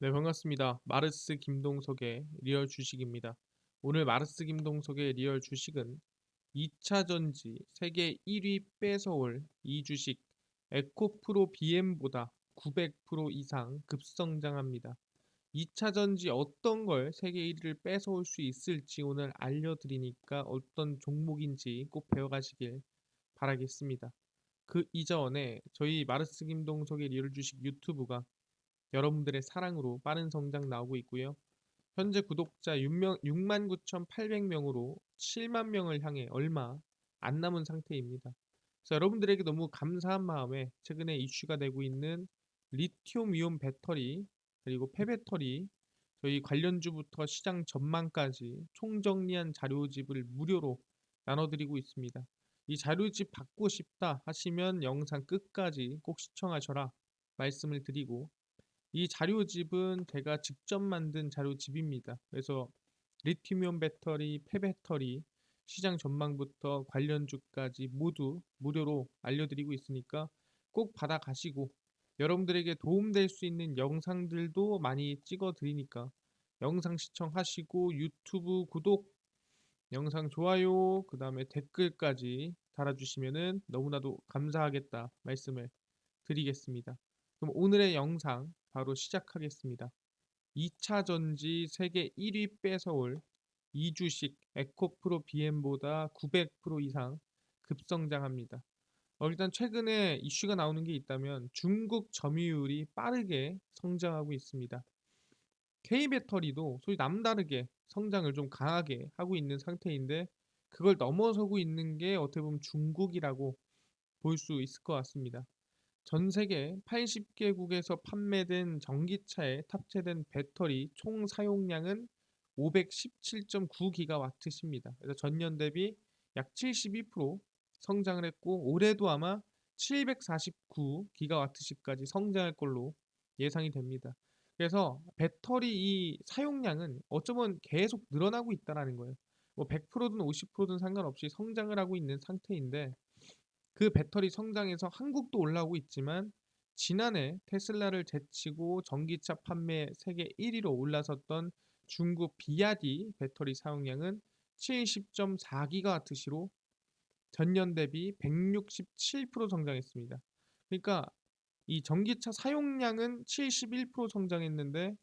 네, 반갑습니다. 마르스 김동석의 리얼 주식입니다. 오늘 마르스 김동석의 리얼 주식은 2차 전지 세계 1위 뺏어올 이 주식 에코프로 BM보다 900% 이상 급성장합니다. 2차 전지 어떤 걸 세계 1위를 뺏어올 수 있을지 오늘 알려드리니까 어떤 종목인지 꼭 배워가시길 바라겠습니다. 그 이전에 저희 마르스 김동석의 리얼 주식 유튜브가 여러분들의 사랑으로 빠른 성장 나오고 있고요. 현재 구독자 69,800명으로 7만 명을 향해 얼마 안 남은 상태입니다. 그래서 여러분들에게 너무 감사한 마음에 최근에 이슈가 되고 있는 리튬 이온 배터리 그리고 폐배터리 저희 관련주부터 시장 전망까지 총정리한 자료집을 무료로 나눠드리고 있습니다. 이 자료집 받고 싶다 하시면 영상 끝까지 꼭 시청하셔라 말씀을 드리고, 이 자료집은 제가 직접 만든 자료집입니다. 그래서 리튬이온 배터리, 폐배터리, 시장 전망부터 관련주까지 모두 무료로 알려드리고 있으니까 꼭 받아가시고, 여러분들에게 도움될 수 있는 영상들도 많이 찍어 드리니까 영상 시청하시고 유튜브 구독, 영상 좋아요, 그 다음에 댓글까지 달아주시면은 너무나도 감사하겠다 말씀을 드리겠습니다. 그럼 오늘의 영상 바로 시작하겠습니다. 2차 전지 세계 1위 뺏어올 이주식 에코프로 BM보다 900% 이상 급성장합니다. 일단 최근에 이슈가 나오는 게 있다면 중국 점유율이 빠르게 성장하고 있습니다. K배터리도 소위 남다르게 성장을 좀 강하게 하고 있는 상태인데, 그걸 넘어서고 있는 게 어떻게 보면 중국이라고 볼 수 있을 것 같습니다. 전 세계 80개국에서 판매된 전기차에 탑재된 배터리 총 사용량은 517.9기가와트십니다. 그래서 전년 대비 약 72% 성장을 했고, 올해도 아마 749기가와트시까지 성장할 걸로 예상이 됩니다. 그래서 배터리 이 사용량은 어쩌면 계속 늘어나고 있다라는 거예요. 뭐 100%든 50%든 상관없이 성장을 하고 있는 상태인데, 그 배터리 성장에서 한국도 올라오고 있지만 지난해 테슬라를 제치고 전기차 판매 세계 1위로 올라섰던 중국 비야디 배터리 사용량은 70.4기가와트시로 전년 대비 167% 성장했습니다. 그러니까 이 전기차 사용량은 71% 성장했는데,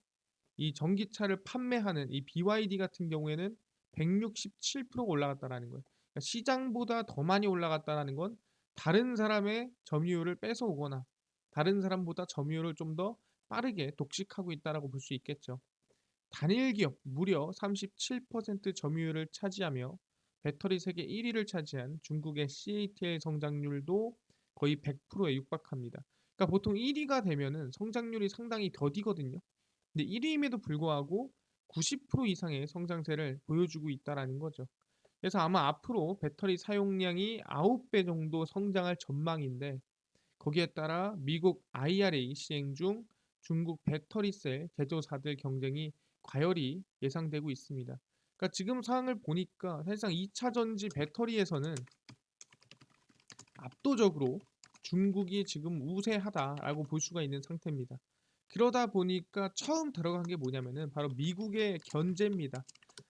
이 전기차를 판매하는 이 BYD 같은 경우에는 167%가 올라갔다라는 거예요. 그러니까 시장보다 더 많이 올라갔다라는 건 다른 사람의 점유율을 뺏어오거나 다른 사람보다 점유율을 좀 더 빠르게 독식하고 있다라고 볼 수 있겠죠. 단일 기업 무려 37% 점유율을 차지하며 배터리 세계 1위를 차지한 중국의 CATL 성장률도 거의 100%에 육박합니다. 그러니까 보통 1위가 되면은 성장률이 상당히 더디거든요. 근데 1위임에도 불구하고 90% 이상의 성장세를 보여주고 있다라는 거죠. 그래서 아마 앞으로 배터리 사용량이 9배 정도 성장할 전망인데, 거기에 따라 미국 IRA 시행 중 중국 배터리셀 제조사들 경쟁이 과열이 예상되고 있습니다. 그러니까 지금 상황을 보니까 사실상 2차 전지 배터리에서는 압도적으로 중국이 지금 우세하다라고 볼 수가 있는 상태입니다. 그러다 보니까 처음 들어간 게 뭐냐면은 바로 미국의 견제입니다.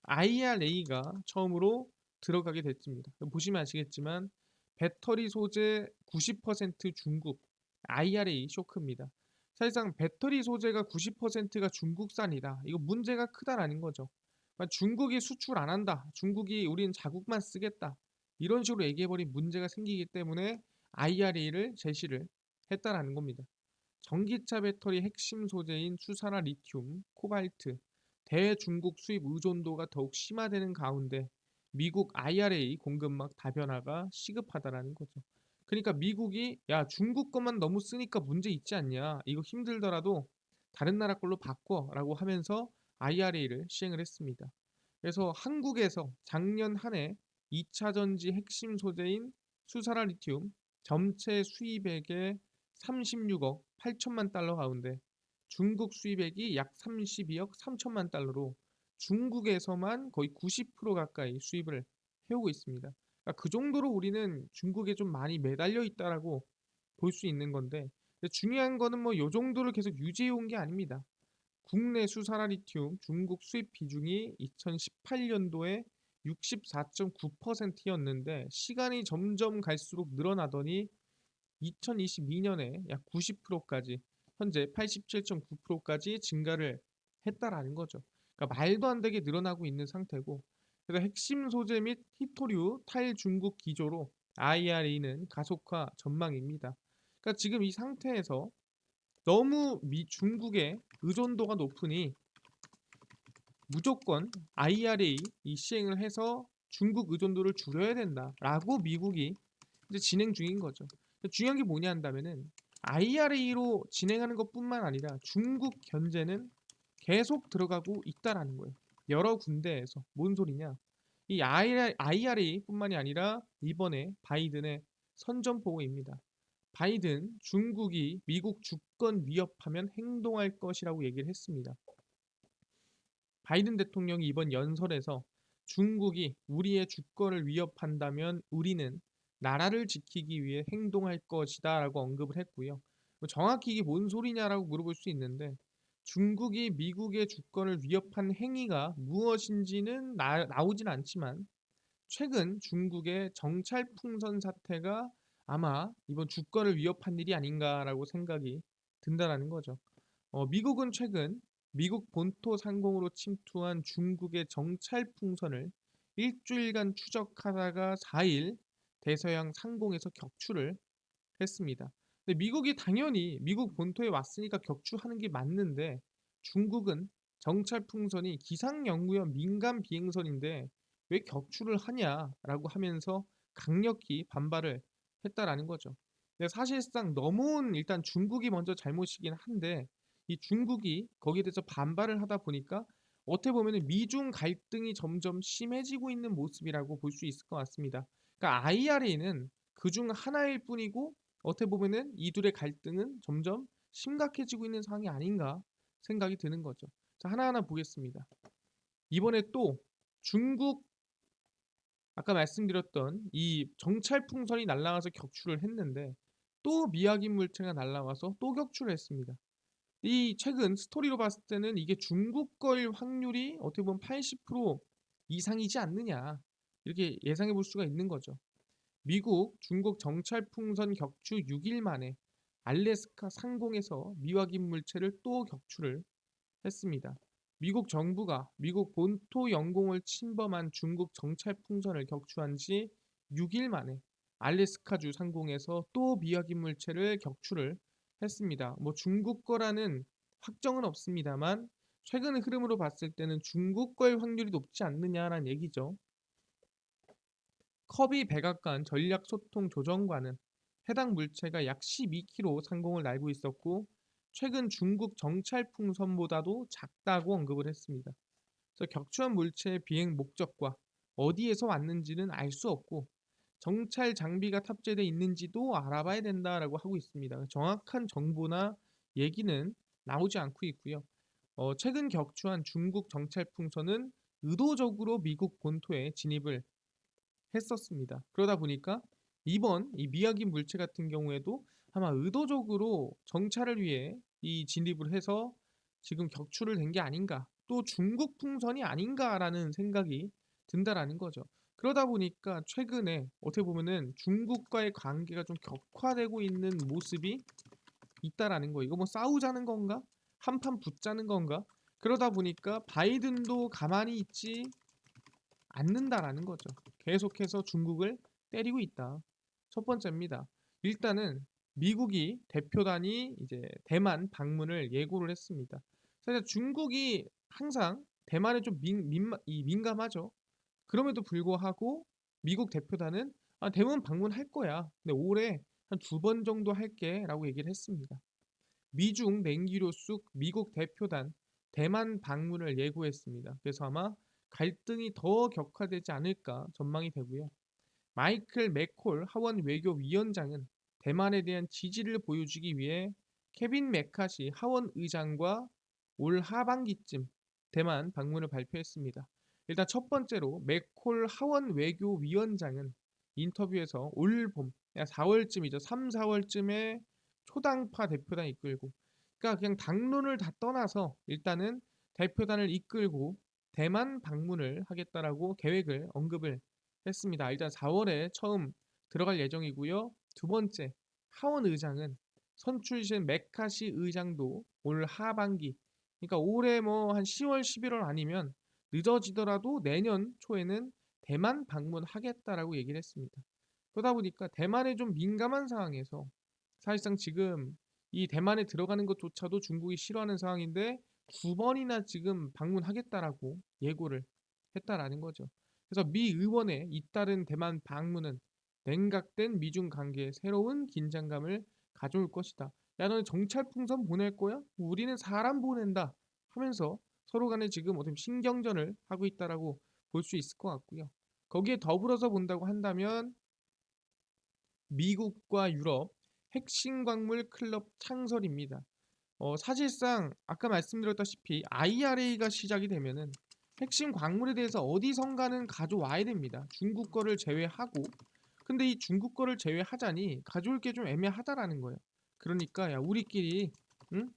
IRA가 처음으로 들어가게 됐습니다. 보시면 아시겠지만 배터리 소재 90% 중국, IRA 쇼크입니다. 사실상 배터리 소재가 90%가 중국산이다, 이거 문제가 크다라는 거죠. 그러니까 중국이 수출 안 한다, 중국이 우린 자국만 쓰겠다, 이런 식으로 얘기해버린 문제가 생기기 때문에 IRA를 제시를 했다라는 겁니다. 전기차 배터리 핵심 소재인 수산화 리튬, 코발트, 대중국 수입 의존도가 더욱 심화되는 가운데 미국 IRA 공급망 다변화가 시급하다라는 거죠. 그러니까 미국이 야, 중국 것만 너무 쓰니까 문제 있지 않냐, 이거 힘들더라도 다른 나라 걸로 바꿔라고 하면서 IRA를 시행을 했습니다. 그래서 한국에서 작년 한 해 2차 전지 핵심 소재인 수산화 리튬 전체 수입액의 36억 8천만 달러 가운데 중국 수입액이 약 32억 3천만 달러로 중국에서만 거의 90% 가까이 수입을 해오고 있습니다. 그러니까 그 정도로 우리는 중국에 좀 많이 매달려 있다라고 볼 수 있는 건데, 중요한 거는 뭐 요 정도를 계속 유지해 온 게 아닙니다. 국내 수산화 리튬 중국 수입 비중이 2018년도에 64.9%였는데 시간이 점점 갈수록 늘어나더니 2022년에 약 90%까지 현재 87.9%까지 증가를 했다라는 거죠. 그러니까 말도 안 되게 늘어나고 있는 상태고 그래서 핵심 소재 및 히토류 탈중국 기조로 IRA는 가속화 전망입니다. 그러니까 지금 이 상태에서 너무 중국의 의존도가 높으니 무조건 IRA 이 시행을 해서 중국 의존도를 줄여야 된다라고 미국이 이제 진행 중인 거죠. 중요한 게 뭐냐 한다면은 IRA로 진행하는 것뿐만 아니라 중국 견제는 계속 들어가고 있다라는 거예요. 여러 군데에서 뭔 소리냐? 이 IRA뿐만이 아니라 이번에 바이든의 선전포고입니다. 바이든 중국이 미국 주권 위협하면 행동할 것이라고 얘기를 했습니다. 바이든 대통령이 이번 연설에서 중국이 우리의 주권을 위협한다면 우리는 나라를 지키기 위해 행동할 것이다 라고 언급을 했고요. 정확히 이게 뭔 소리냐라고 물어볼 수 있는데 중국이 미국의 주권을 위협한 행위가 무엇인지는 나오진 않지만 최근 중국의 정찰풍선 사태가 아마 이번 주권을 위협한 일이 아닌가라고 생각이 든다라는 거죠. 미국은 최근 미국 본토 상공으로 침투한 중국의 정찰풍선을 일주일간 추적하다가 4일 대서양 상공에서 격추를 했습니다. 근데 미국이 당연히 미국 본토에 왔으니까 격추하는 게 맞는데 중국은 정찰풍선이 기상연구원 민간 비행선인데 왜 격추를 하냐라고 하면서 강력히 반발을 했다라는 거죠. 근데 사실상 넘어온 일단 중국이 먼저 잘못이긴 한데 이 중국이 거기에 대해서 반발을 하다 보니까 어떻게 보면 미중 갈등이 점점 심해지고 있는 모습이라고 볼 수 있을 것 같습니다. 그러니까 IRA는 그중 하나일 뿐이고 어떻게 보면은 이 둘의 갈등은 점점 심각해지고 있는 상황이 아닌가 생각이 드는 거죠. 자, 하나하나 보겠습니다. 이번에 또 중국 아까 말씀드렸던 이 정찰풍선이 날아가서 격추를 했는데 또 미확인 물체가 날아와서 또 격추를 했습니다. 이 최근 스토리로 봤을 때는 이게 중국 거일 확률이 어떻게 보면 80% 이상이지 않느냐 이렇게 예상해 볼 수가 있는 거죠. 미국, 중국 정찰풍선 격추 6일 만에 알래스카 상공에서 미확인 물체를 또 격추를 했습니다. 미국 정부가 미국 본토 영공을 침범한 중국 정찰풍선을 격추한 지 6일 만에 알래스카주 상공에서 또 미확인 물체를 격추를 했습니다. 뭐 중국 거라는 확정은 없습니다만 최근 흐름으로 봤을 때는 중국 거일 확률이 높지 않느냐라는 얘기죠. 커비 백악관 전략소통조정관은 해당 물체가 약 12km 상공을 날고 있었고 최근 중국 정찰풍선보다도 작다고 언급을 했습니다. 그래서 격추한 물체의 비행 목적과 어디에서 왔는지는 알 수 없고 정찰 장비가 탑재되어 있는지도 알아봐야 된다라고 하고 있습니다. 정확한 정보나 얘기는 나오지 않고 있고요. 최근 격추한 중국 정찰풍선은 의도적으로 미국 본토에 진입을 했었습니다. 그러다 보니까 이번 이 미확인 물체 같은 경우에도 아마 의도적으로 정찰을 위해 이 진입을 해서 지금 격추를 된 게 아닌가, 또 중국 풍선이 아닌가라는 생각이 든다라는 거죠. 그러다 보니까 최근에 어떻게 보면은 중국과의 관계가 좀 격화되고 있는 모습이 있다라는 거. 이거 뭐 싸우자는 건가? 한판 붙자는 건가? 그러다 보니까 바이든도 가만히 있지 않는다라는 거죠. 계속해서 중국을 때리고 있다. 첫 번째입니다. 일단은 미국이 대표단이 이제 대만 방문을 예고를 했습니다. 사실 중국이 항상 대만에 좀 민감하죠. 그럼에도 불구하고 미국 대표단은 대만 방문할 거야. 근데 올해 한 2번 정도 할게라고 얘기를 했습니다. 미중 냉기료 쑥 미국 대표단 대만 방문을 예고했습니다. 그래서 아마 갈등이 더 격화되지 않을까 전망이 되고요. 마이클 맥콜 하원 외교위원장은 대만에 대한 지지를 보여주기 위해 케빈 메카시 하원 의장과 올 하반기쯤 대만 방문을 발표했습니다. 일단 첫 번째로 맥콜 하원 외교위원장은 인터뷰에서 올 봄, 4월쯤이죠. 3, 4월쯤에 초당파 대표단 이끌고 그러니까 그냥 당론을 다 떠나서 일단은 대표단을 이끌고 대만 방문을 하겠다라고 계획을 언급을 했습니다. 일단 4월에 처음 들어갈 예정이고요. 두 번째, 하원 의장은 선출신 메카시 의장도 올 하반기, 그러니까 올해 뭐 한 10월, 11월 아니면 늦어지더라도 내년 초에는 대만 방문하겠다라고 얘기를 했습니다. 그러다 보니까 대만에 좀 민감한 상황에서 사실상 지금 이 대만에 들어가는 것조차도 중국이 싫어하는 상황인데 두 번이나 지금 방문하겠다라고 예고를 했다라는 거죠. 그래서 미 의원의 잇따른 대만 방문은 냉각된 미중 관계에 새로운 긴장감을 가져올 것이다. 야, 너는 정찰 풍선 보낼 거야? 우리는 사람 보낸다. 하면서 서로 간에 지금 어떤 신경전을 하고 있다라고 볼 수 있을 것 같고요. 거기에 더불어서 본다고 한다면 미국과 유럽 핵심 광물 클럽 창설입니다. 사실상 아까 말씀드렸다시피 IRA가 시작이 되면은 핵심 광물에 대해서 어디선가는 가져와야 됩니다. 중국 거를 제외하고. 근데 이 중국 거를 제외하자니 가져올 게 좀 애매하다라는 거예요. 그러니까 야 우리끼리 응?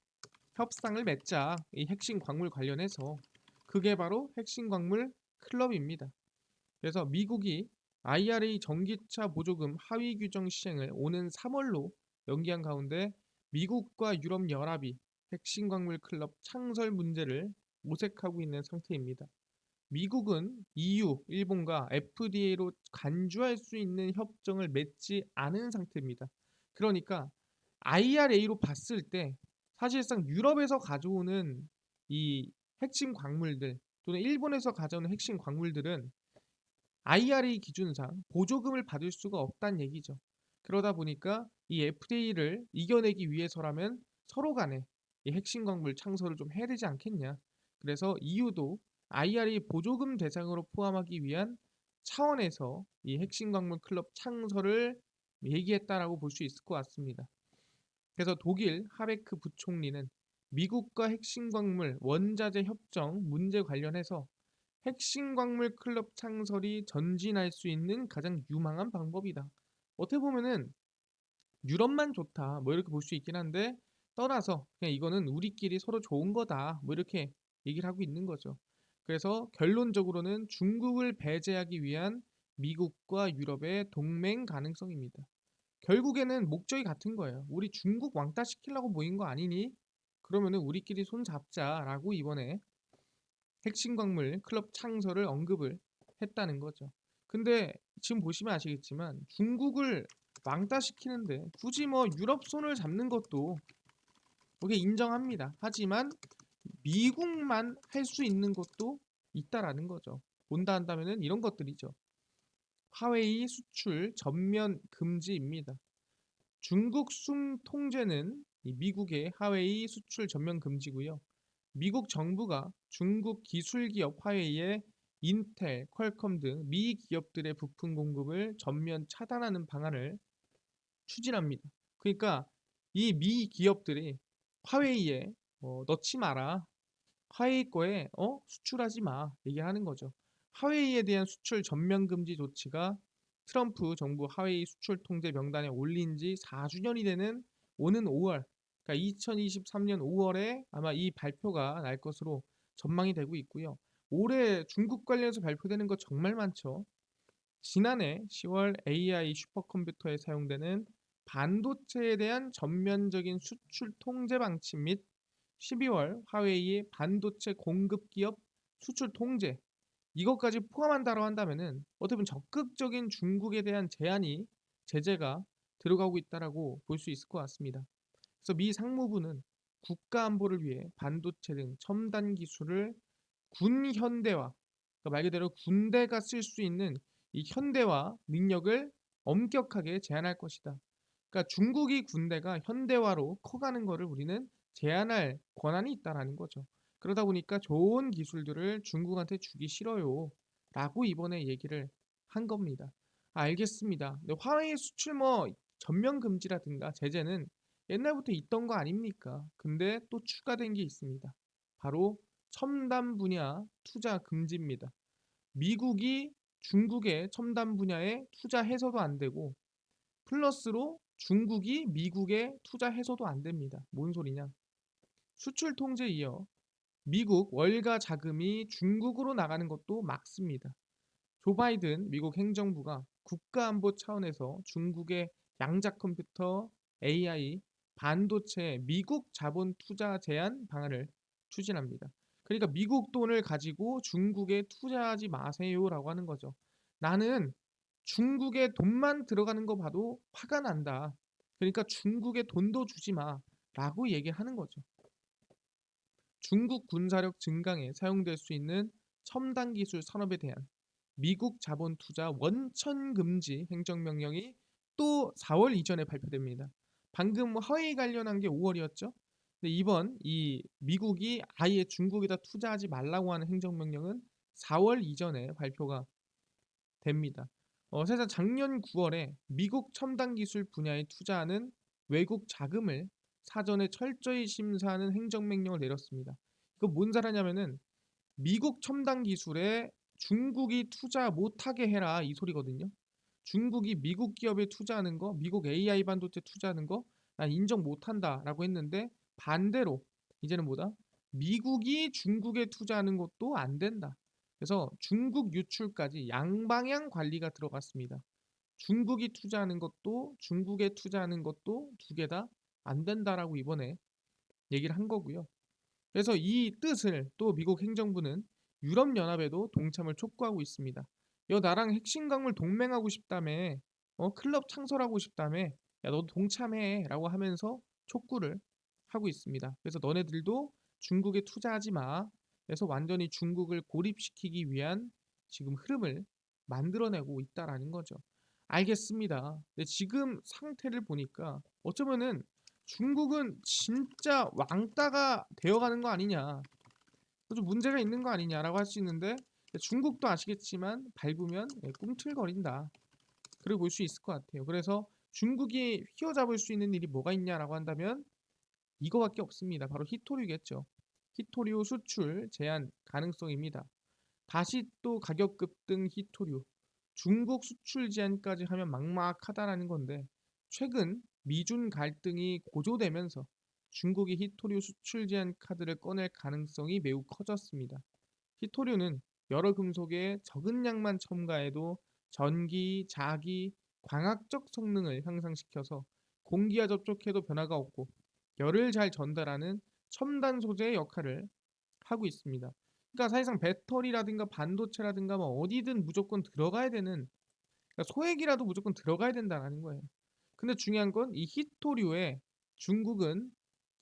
협상을 맺자. 이 핵심 광물 관련해서. 그게 바로 핵심 광물 클럽입니다. 그래서 미국이 IRA 전기차 보조금 하위 규정 시행을 오는 3월로 연기한 가운데 미국과 유럽 연합이 핵심 광물 클럽 창설 문제를 모색하고 있는 상태입니다. 미국은 EU, 일본과 FDA로 간주할 수 있는 협정을 맺지 않은 상태입니다. 그러니까 IRA로 봤을 때 사실상 유럽에서 가져오는 이 핵심 광물들 또는 일본에서 가져오는 핵심 광물들은 IRA 기준상 보조금을 받을 수가 없다는 얘기죠. 그러다 보니까 이 FTA를 이겨내기 위해서라면 서로 간에 이 핵심 광물 창설을 좀 해야 되지 않겠냐. 그래서 EU도 IRA 보조금 대상으로 포함하기 위한 차원에서 이 핵심 광물 클럽 창설을 얘기했다라고 볼 수 있을 것 같습니다. 그래서 독일 하베크 부총리는 미국과 핵심 광물 원자재 협정 문제 관련해서 핵심 광물 클럽 창설이 전진할 수 있는 가장 유망한 방법이다. 어떻게 보면은 유럽만 좋다 뭐 이렇게 볼 수 있긴 한데 떠나서 그냥 이거는 우리끼리 서로 좋은 거다 뭐 이렇게 얘기를 하고 있는 거죠. 그래서 결론적으로는 중국을 배제하기 위한 미국과 유럽의 동맹 가능성입니다. 결국에는 목적이 같은 거예요. 우리 중국 왕따 시키려고 모인 거 아니니? 그러면은 우리끼리 손 잡자라고 이번에 핵심 광물 클럽 창설을 언급을 했다는 거죠. 근데 지금 보시면 아시겠지만 중국을 왕따시키는데 굳이 뭐 유럽 손을 잡는 것도 그게 인정합니다. 하지만 미국만 할 수 있는 것도 있다라는 거죠. 본다 한다면은 이런 것들이죠. 화웨이 수출 전면 금지입니다. 중국 숨 통제는 이 미국의 화웨이 수출 전면 금지고요. 미국 정부가 중국 기술 기업 화웨이에 인텔, 퀄컴 등 미 기업들의 부품 공급을 전면 차단하는 방안을 추진합니다. 그러니까 이 미 기업들이 화웨이에 넣지 마라. 화웨이 거에 수출하지 마. 얘기하는 거죠. 화웨이에 대한 수출 전면 금지 조치가 트럼프 정부 화웨이 수출 통제 명단에 올린 지 4주년이 되는 오는 5월, 그러니까 2023년 5월에 아마 이 발표가 날 것으로 전망이 되고 있고요. 올해 중국 관련해서 발표되는 거 정말 많죠. 지난해 10월 AI 슈퍼컴퓨터에 사용되는 반도체에 대한 전면적인 수출 통제 방침 및 12월 화웨이의 반도체 공급 기업 수출 통제 이것까지 포함한다고 한다면은 어떻게 보면 적극적인 중국에 대한 제재가 들어가고 있다라고 볼 수 있을 것 같습니다. 그래서 미 상무부는 국가 안보를 위해 반도체 등 첨단 기술을 군 현대화, 그러니까 말 그대로 군대가 쓸 수 있는 이 현대화 능력을 엄격하게 제한할 것이다. 그러니까 중국이 군대가 현대화로 커가는 것을 우리는 제한할 권한이 있다라는 거죠. 그러다 보니까 좋은 기술들을 중국한테 주기 싫어요. 라고 이번에 얘기를 한 겁니다. 알겠습니다. 근데 화웨이 수출 뭐 전면 금지라든가 제재는 옛날부터 있던 거 아닙니까? 근데 또 추가된 게 있습니다. 바로 첨단 분야 투자 금지입니다. 미국이 중국의 첨단 분야에 투자해서도 안 되고 플러스로 중국이 미국에 투자해서도 안 됩니다. 뭔 소리냐? 수출 통제에 이어 미국 월가 자금이 중국으로 나가는 것도 막습니다. 조 바이든 미국 행정부가 국가안보 차원에서 중국의 양자 컴퓨터, AI, 반도체 미국 자본 투자 제한 방안을 추진합니다. 그러니까 미국 돈을 가지고 중국에 투자하지 마세요라고 하는 거죠. 나는 중국에 돈만 들어가는 거 봐도 화가 난다. 그러니까 중국에 돈도 주지 마라고 얘기하는 거죠. 중국 군사력 증강에 사용될 수 있는 첨단 기술 산업에 대한 미국 자본 투자 원천 금지 행정명령이 또 4월 이전에 발표됩니다. 방금 화웨이 관련한 게 5월이었죠. 근데 이번 이 미국이 아예 중국에다 투자하지 말라고 하는 행정명령은 4월 이전에 발표가 됩니다. 사실 작년 9월에 미국 첨단 기술 분야에 투자하는 외국 자금을 사전에 철저히 심사하는 행정명령을 내렸습니다. 이거 뭔 사라냐면은 미국 첨단 기술에 중국이 투자 못하게 해라 이 소리거든요. 중국이 미국 기업에 투자하는 거, 미국 AI 반도체 투자하는 거 난 인정 못한다라고 했는데 반대로 이제는 뭐다? 미국이 중국에 투자하는 것도 안 된다. 그래서 중국 유출까지 양방향 관리가 들어갔습니다. 중국이 투자하는 것도 중국에 투자하는 것도 두 개 다 안 된다라고 이번에 얘기를 한 거고요. 그래서 이 뜻을 또 미국 행정부는 유럽연합에도 동참을 촉구하고 있습니다. 여 나랑 핵심 강물 동맹하고 싶다며, 클럽 창설하고 싶다며, 야 너도 동참해라고 하면서 촉구를 하고 있습니다. 그래서 너네들도 중국에 투자하지 마. 그래서 완전히 중국을 고립시키기 위한 지금 흐름을 만들어내고 있다라는 거죠. 알겠습니다. 근데 지금 상태를 보니까 어쩌면은 중국은 진짜 왕따가 되어가는 거 아니냐. 좀 문제가 있는 거 아니냐라고 할 수 있는데 중국도 아시겠지만 밟으면 꿈틀거린다. 그리고 볼 수 있을 것 같아요. 그래서 중국이 휘어잡을 수 있는 일이 뭐가 있냐라고 한다면 이거밖에 없습니다. 바로 히토류겠죠. 히토류 수출 제한 가능성입니다. 다시 또 가격 급등 히토류. 중국 수출 제한까지 하면 막막하다라는 건데 최근 미중 갈등이 고조되면서 중국이 히토류 수출 제한 카드를 꺼낼 가능성이 매우 커졌습니다. 히토류는 여러 금속에 적은 양만 첨가해도 전기, 자기, 광학적 성능을 향상시켜서 공기와 접촉해도 변화가 없고 열을 잘 전달하는 첨단 소재의 역할을 하고 있습니다. 그러니까 사실상 배터리라든가 반도체라든가 뭐 어디든 무조건 들어가야 되는 그러니까 소액이라도 무조건 들어가야 된다는 거예요. 근데 중요한 건 이 히토류에 중국은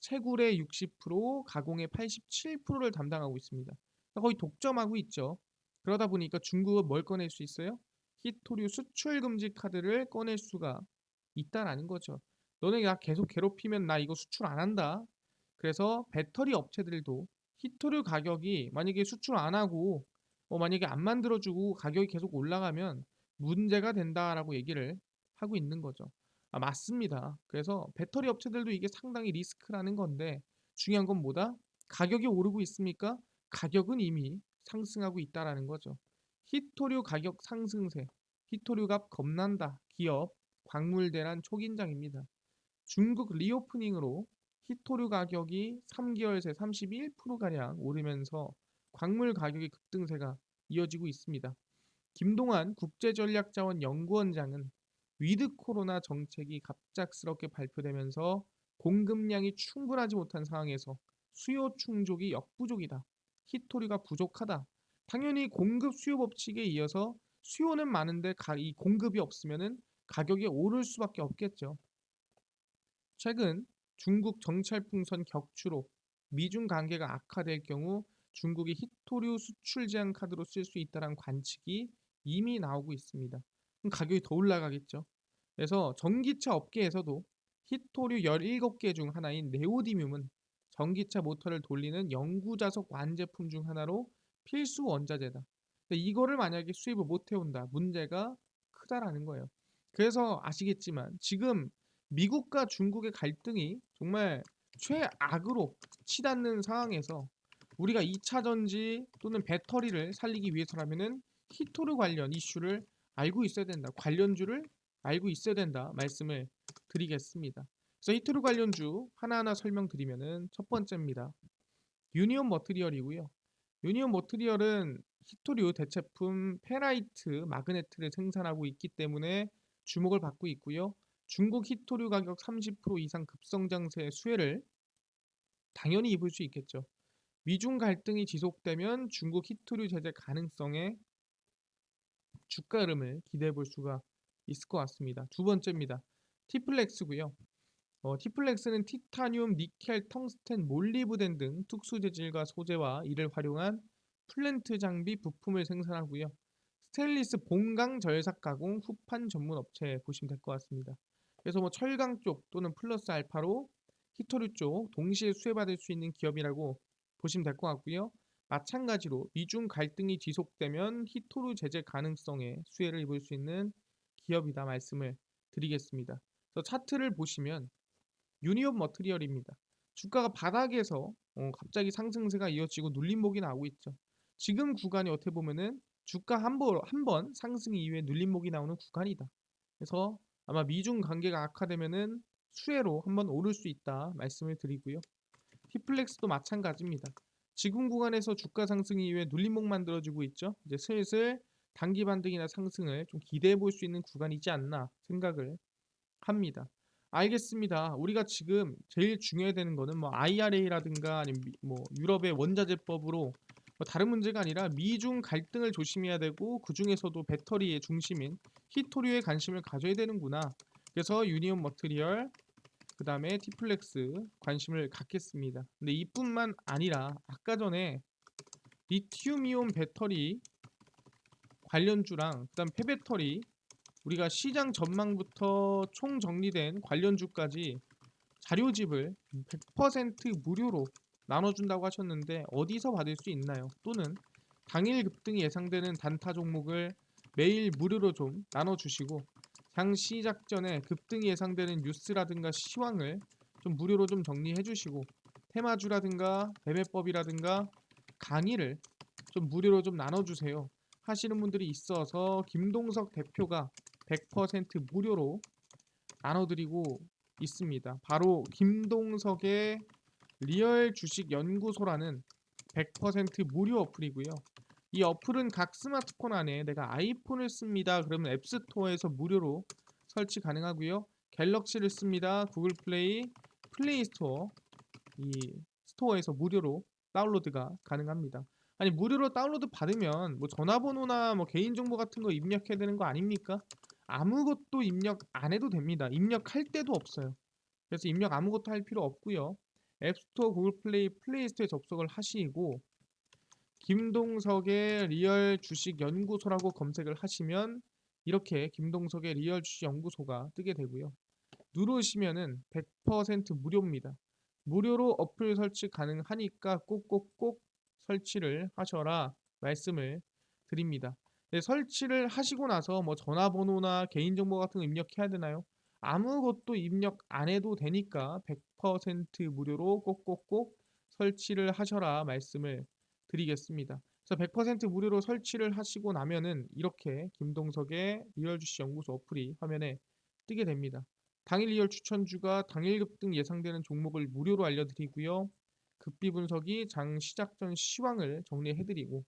채굴의 60%, 가공의 87%를 담당하고 있습니다. 그러니까 거의 독점하고 있죠. 그러다 보니까 중국은 뭘 꺼낼 수 있어요? 히토류 수출 금지 카드를 꺼낼 수가 있다라는 거죠. 너네 나 계속 괴롭히면 나 이거 수출 안 한다. 그래서 배터리 업체들도 히토류 가격이 만약에 수출 안 하고 만약에 안 만들어주고 가격이 계속 올라가면 문제가 된다라고 얘기를 하고 있는 거죠. 맞습니다. 그래서 배터리 업체들도 이게 상당히 리스크라는 건데 중요한 건 뭐다? 가격이 오르고 있습니까? 가격은 이미 상승하고 있다라는 거죠. 히토류 가격 상승세, 히토류 값 겁난다. 기업 광물대란 초긴장입니다. 중국 리오프닝으로 히토류 가격이 3개월 새 31%가량 오르면서 광물 가격의 급등세가 이어지고 있습니다. 김동완 국제전략자원연구원장은 위드 코로나 정책이 갑작스럽게 발표되면서 공급량이 충분하지 못한 상황에서 수요 충족이 역부족이다. 히토류가 부족하다. 당연히 공급 수요 법칙에 이어서 수요는 많은데 이 공급이 없으면은 가격이 오를 수밖에 없겠죠. 최근 중국 정찰풍선 격추로 미중 관계가 악화될 경우 중국이 히토류 수출 제한 카드로 쓸 수 있다는 관측이 이미 나오고 있습니다. 그럼 가격이 더 올라가겠죠. 그래서 전기차 업계에서도 히토류 17개 중 하나인 네오디뮴은 전기차 모터를 돌리는 영구자석 완제품 중 하나로 필수 원자재다. 근데 이거를 만약에 수입을 못 해온다. 문제가 크다라는 거예요. 그래서 아시겠지만 지금 미국과 중국의 갈등이 정말 최악으로 치닫는 상황에서 우리가 2차 전지 또는 배터리를 살리기 위해서라면은 히토류 관련 이슈를 알고 있어야 된다. 관련주를 알고 있어야 된다. 말씀을 드리겠습니다. 그래서 히토류 관련주 하나하나 설명드리면은 첫 번째입니다. 유니온 머티리얼이고요. 유니온 머티리얼은 히토류 대체품 페라이트 마그네트를 생산하고 있기 때문에 주목을 받고 있고요. 중국 히토류 가격 30% 이상 급성장세의 수혜를 당연히 입을 수 있겠죠. 미중 갈등이 지속되면 중국 히토류 제재 가능성에 주가 흐름을 기대해 볼 수가 있을 것 같습니다. 두 번째입니다. 티플렉스고요. 티플렉스는 티타늄, 니켈, 텅스텐, 몰리브덴 등 특수 재질과 소재와 이를 활용한 플랜트 장비 부품을 생산하고요. 스테인리스 본강 절삭 가공 후판 전문 업체 보시면 될 것 같습니다. 그래서 뭐 철강 쪽 또는 플러스 알파로 히토류 쪽 동시에 수혜받을 수 있는 기업이라고 보시면 될 것 같고요. 마찬가지로 미중 갈등이 지속되면 히토류 제재 가능성에 수혜를 입을 수 있는 기업이다 말씀을 드리겠습니다. 그래서 차트를 보시면 유니온 머티리얼입니다. 주가가 바닥에서 갑자기 상승세가 이어지고 눌림목이 나오고 있죠. 지금 구간이 어떻게 보면은 주가 한 번 상승 이후에 눌림목이 나오는 구간이다. 그래서 아마 미중 관계가 악화되면은 수혜로 한번 오를 수 있다 말씀을 드리고요. 티플렉스도 마찬가지입니다. 지금 구간에서 주가 상승 이후에 눌림목 만들어지고 있죠. 이제 슬슬 단기 반등이나 상승을 좀 기대해 볼 수 있는 구간이지 않나 생각을 합니다. 알겠습니다. 우리가 지금 제일 중요해야 되는 거는 뭐 IRA라든가 아니면 뭐 유럽의 원자재법으로 뭐 다른 문제가 아니라 미중 갈등을 조심해야 되고 그 중에서도 배터리의 중심인 히토류에 관심을 가져야 되는구나. 그래서 유니온 머티리얼 그 다음에 티플렉스 관심을 갖겠습니다. 근데 이뿐만 아니라 아까 전에 리튬이온 배터리 관련주랑 그 다음 폐배터리 우리가 시장 전망부터 총 정리된 관련주까지 자료집을 100% 무료로 나눠준다고 하셨는데 어디서 받을 수 있나요? 또는 당일 급등이 예상되는 단타 종목을 매일 무료로 좀 나눠주시고 장 시작 전에 급등이 예상되는 뉴스라든가 시황을 좀 무료로 좀 정리해 주시고 테마주라든가 매매법이라든가 강의를 좀 무료로 좀 나눠주세요 하시는 분들이 있어서 김동석 대표가 100% 무료로 나눠드리고 있습니다. 바로 김동석의 리얼 주식 연구소라는 100% 무료 어플이고요. 이 어플은 각 스마트폰 안에 내가 아이폰을 씁니다. 그러면 앱스토어에서 무료로 설치 가능하고요. 갤럭시를 씁니다. 구글 플레이, 플레이 스토어 이 스토어에서 무료로 다운로드가 가능합니다. 아니 무료로 다운로드 받으면 뭐 전화번호나 뭐 개인정보 같은 거 입력해야 되는 거 아닙니까? 아무것도 입력 안 해도 됩니다. 입력할 때도 없어요. 그래서 입력 아무것도 할 필요 없고요. 앱스토어, 구글 플레이, 플레이 스토어에 접속을 하시고 김동석의 리얼 주식 연구소라고 검색을 하시면 이렇게 김동석의 리얼 주식 연구소가 뜨게 되고요. 누르시면은 100% 무료입니다. 무료로 어플 설치 가능하니까 꼭꼭꼭 설치를 하셔라 말씀을 드립니다. 네, 설치를 하시고 나서 뭐 전화번호나 개인정보 같은 거 입력해야 되나요? 아무것도 입력 안 해도 되니까 100% 무료로 꼭꼭꼭 설치를 하셔라 말씀을 드리겠습니다. 그래서 100% 무료로 설치를 하시고 나면은 이렇게 김동석의 리얼주식 연구소 어플이 화면에 뜨게 됩니다. 당일 리얼 추천주가 당일 급등 예상되는 종목을 무료로 알려드리고요. 급비 분석이 장 시작 전 시황을 정리해드리고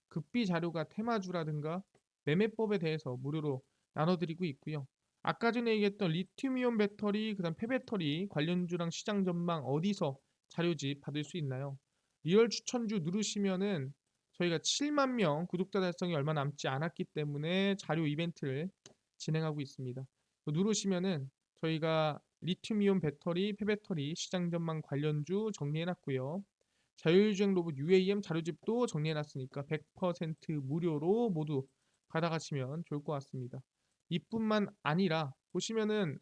급비 자료가 테마주라든가 매매법에 대해서 무료로 나눠드리고 있고요. 아까 전에 얘기했던 리튬이온 배터리, 그다음 폐배터리 관련주랑 시장 전망 어디서 자료집 받을 수 있나요? 리얼 추천주 누르시면은 저희가 7만 명 구독자 달성이 얼마 남지 않았기 때문에 자료 이벤트를 진행하고 있습니다. 누르시면은 저희가 리튬이온 배터리, 폐배터리 시장 전망 관련주 정리해놨고요. 자율주행 로봇 UAM 자료집도 정리해놨으니까 100% 무료로 모두 받아가시면 좋을 것 같습니다. 이뿐만 아니라 보시면은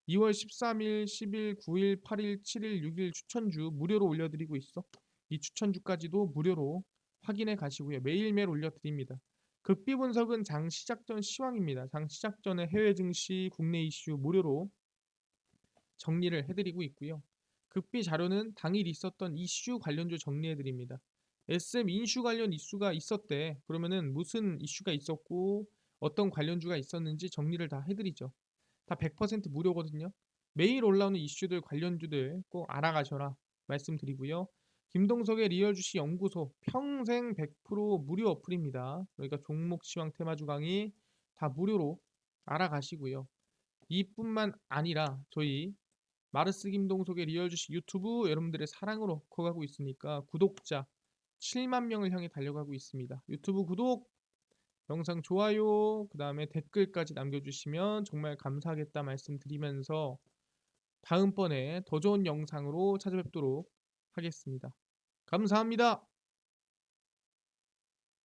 2월 13일, 10일, 9일, 8일, 7일, 6일 추천주 무료로 올려드리고 있어. 이 추천주까지도 무료로 확인해 가시고요. 매일매일 올려드립니다. 극비 분석은 장 시작 전 시황입니다. 장 시작 전에 해외 증시, 국내 이슈 무료로 정리를 해드리고 있고요. 극비 자료는 당일 있었던 이슈 관련주 정리해드립니다. SM 인슈 관련 이슈가 있었대. 그러면은 무슨 이슈가 있었고 어떤 관련주가 있었는지 정리를 다 해드리죠. 다 100% 무료거든요. 매일 올라오는 이슈들 관련주들 꼭 알아가셔라 말씀드리고요. 김동석의 리얼 주식 연구소 평생 100% 무료 어플입니다. 그러니까 종목 시황 테마주 강의 다 무료로 알아가시고요. 이뿐만 아니라 저희 마르스 김동석의 리얼 주식 유튜브 여러분들의 사랑으로 커가고 있으니까 구독자 7만 명을 향해 달려가고 있습니다. 유튜브 구독, 영상 좋아요, 그 다음에 댓글까지 남겨주시면 정말 감사하겠다 말씀드리면서 다음번에 더 좋은 영상으로 찾아뵙도록 하겠습니다. 감사합니다.